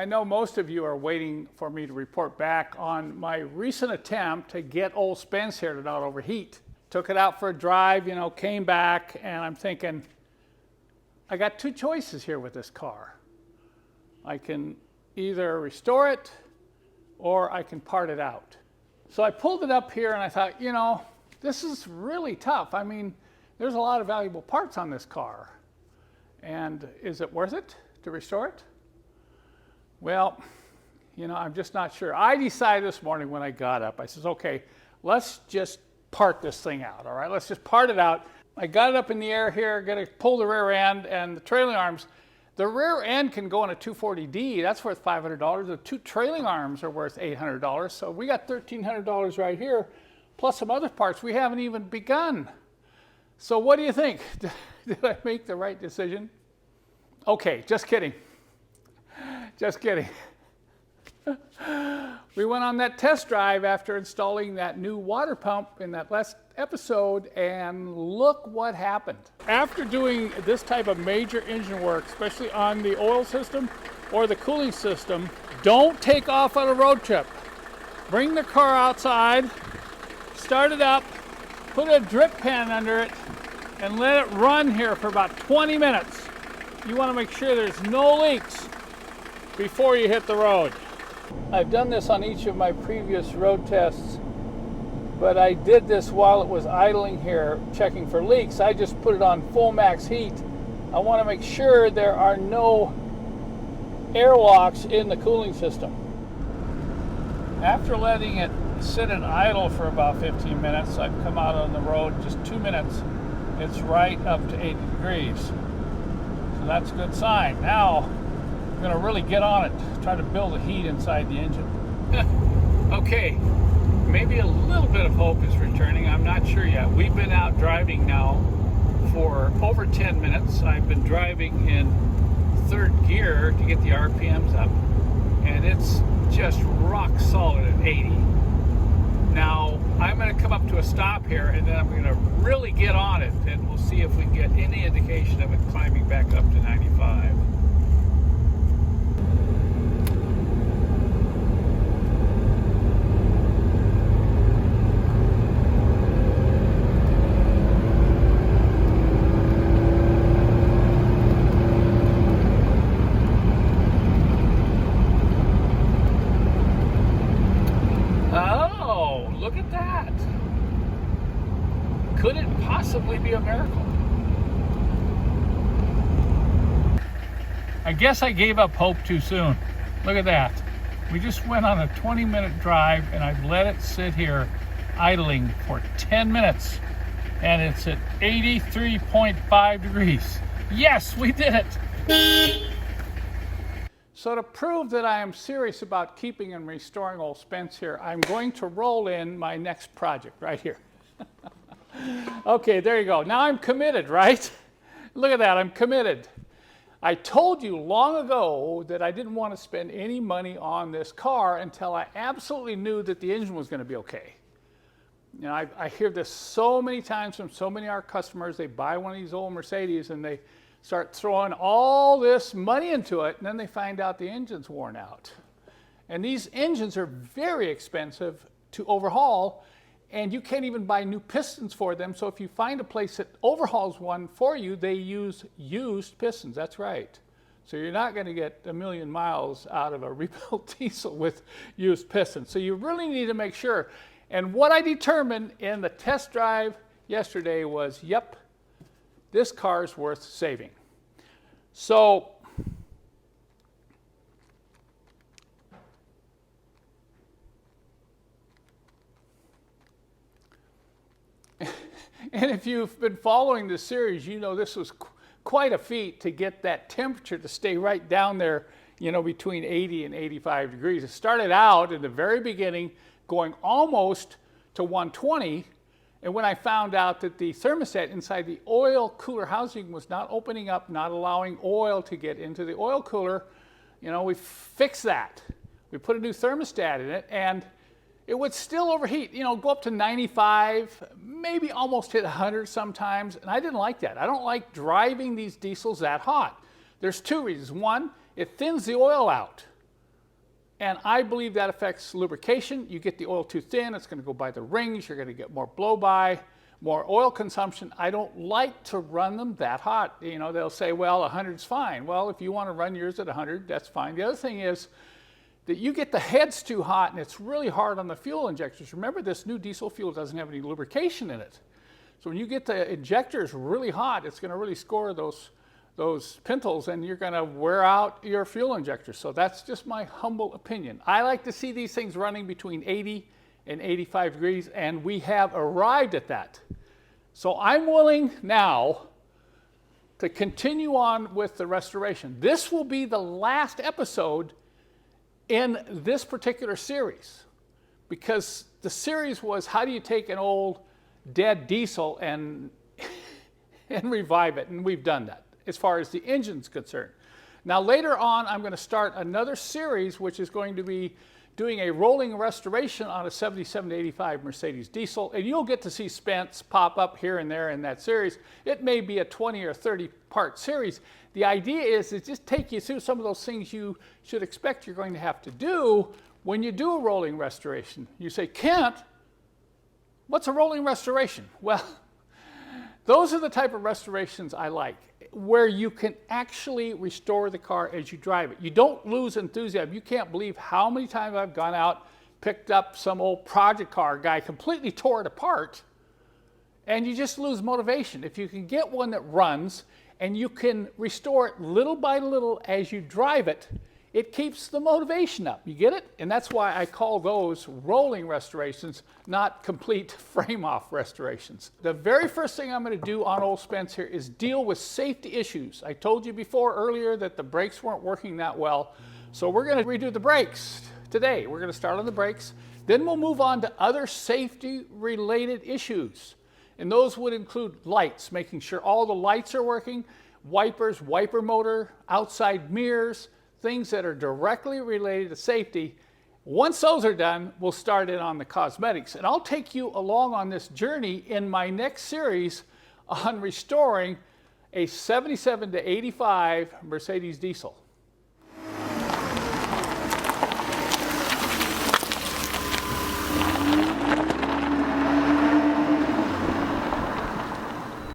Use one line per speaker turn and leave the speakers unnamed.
know most of you are waiting for me to report back on my recent attempt to get old Spence here to not overheat. Took it out for a drive, came back, and I'm thinking, I got two choices here with this car. I can either restore it or I can part it out. So I pulled it up here and I thought, this is really tough. I mean, there's a lot of valuable parts on this car. And is it worth it to restore it? Well, I'm just not sure. I decided this morning when I got up, I says, okay, let's just part this thing out, all right? Let's just part it out. I got it up in the air here, got to pull the rear end and the trailing arms. The rear end can go on a 240D, that's worth $500. The two trailing arms are worth $800. So we got $1,300 right here, plus some other parts we haven't even begun. So what do you think? Did I make the right decision? Okay, just kidding. Just kidding. We went on that test drive after installing that new water pump in that last episode, and look what happened. After doing this type of major engine work, especially on the oil system or the cooling system, don't take off on a road trip. Bring the car outside, start it up, put a drip pan under it, and let it run here for about 20 minutes. You want to make sure there's no leaks before you hit the road. I've done this on each of my previous road tests, but I did this while it was idling here checking for leaks. I just put it on full max heat. I want to make sure there are no airlocks in the cooling system. After letting it sit and idle for about 15 minutes, I've come out on the road just 2 minutes. It's right up to 80 degrees. So that's a good sign. Now, I'm going to really get on it, try to build the heat inside the engine. Okay, maybe a little bit of hope is returning. I'm not sure yet. We've been out driving now for over 10 minutes. I've been driving in third gear to get the RPMs up, and it's just rock solid at 80. Now, I'm going to come up to a stop here, and then I'm going to really get on it, and we'll see if we can get any indication of it climbing back up to 95. Look at that. Could it possibly be a miracle? I guess I gave up hope too soon. Look at that. We just went on a 20-minute drive and I've let it sit here idling for 10 minutes and it's at 83.5 degrees. Yes, we did it. So to prove that I am serious about keeping and restoring old Spence here, I'm going to roll in my next project right here. Okay, there you go. Now I'm committed, right? Look at that, I'm committed. I told you long ago that I didn't want to spend any money on this car until I absolutely knew that the engine was going to be okay. I hear this so many times from so many of our customers. They buy one of these old Mercedes and they start throwing all this money into it, and then they find out the engine's worn out. And these engines are very expensive to overhaul, and you can't even buy new pistons for them. So if you find a place that overhauls one for you, they use used pistons. That's right. So you're not going to get 1,000,000 miles out of a rebuilt diesel with used pistons. So you really need to make sure. And what I determined in the test drive yesterday was, yep, this car is worth saving. So and if you've been following this series, you know this was quite a feat to get that temperature to stay right down there, between 80 and 85 degrees. It started out in the very beginning going almost to 120. And when I found out that the thermostat inside the oil cooler housing was not opening up, not allowing oil to get into the oil cooler, we fixed that. We put a new thermostat in it, and it would still overheat, go up to 95, maybe almost hit 100 sometimes, and I didn't like that. I don't like driving these diesels that hot. There's two reasons. One, it thins the oil out. And I believe that affects lubrication. You get the oil too thin, it's going to go by the rings, you're going to get more blow-by, more oil consumption. I don't like to run them that hot. You know, they'll say, well, 100's fine. Well, if you want to run yours at 100, that's fine. The other thing is that you get the heads too hot and it's really hard on the fuel injectors. Remember, this new diesel fuel doesn't have any lubrication in it. So when you get the injectors really hot, it's going to really score those pintles and you're going to wear out your fuel injector. So that's just my humble opinion. I like to see these things running between 80 and 85 degrees, and we have arrived at that. So I'm willing now to continue on with the restoration. This will be the last episode in this particular series, because the series was how do you take an old dead diesel and revive it, and we've done that as far as the engine's concerned. Now later on, I'm going to start another series which is going to be doing a rolling restoration on a 77 to 85 Mercedes diesel, and you'll get to see spents pop up here and there in that series. It may be a 20 or 30 part series. The idea is to just take you through some of those things you should expect you're going to have to do when you do a rolling restoration. You say, Kent, what's a rolling restoration? Well, those are the type of restorations I like, where you can actually restore the car as you drive it. You don't lose enthusiasm. You can't believe how many times I've gone out, picked up some old project car, guy completely tore it apart, and you just lose motivation. If you can get one that runs and you can restore it little by little as you drive it, it keeps the motivation up. You get it? And that's why I call those rolling restorations, not complete frame-off restorations. The very first thing I'm going to do on old Spence here is deal with safety issues. I told you before earlier that the brakes weren't working that well, so we're going to redo the brakes today. We're going to start on the brakes. Then we'll move on to other safety-related issues. And those would include lights, making sure all the lights are working, wipers, wiper motor, outside mirrors, things that are directly related to safety. Once those are done, we'll start in on the cosmetics. And I'll take you along on this journey in my next series on restoring a 77 to 85 Mercedes diesel.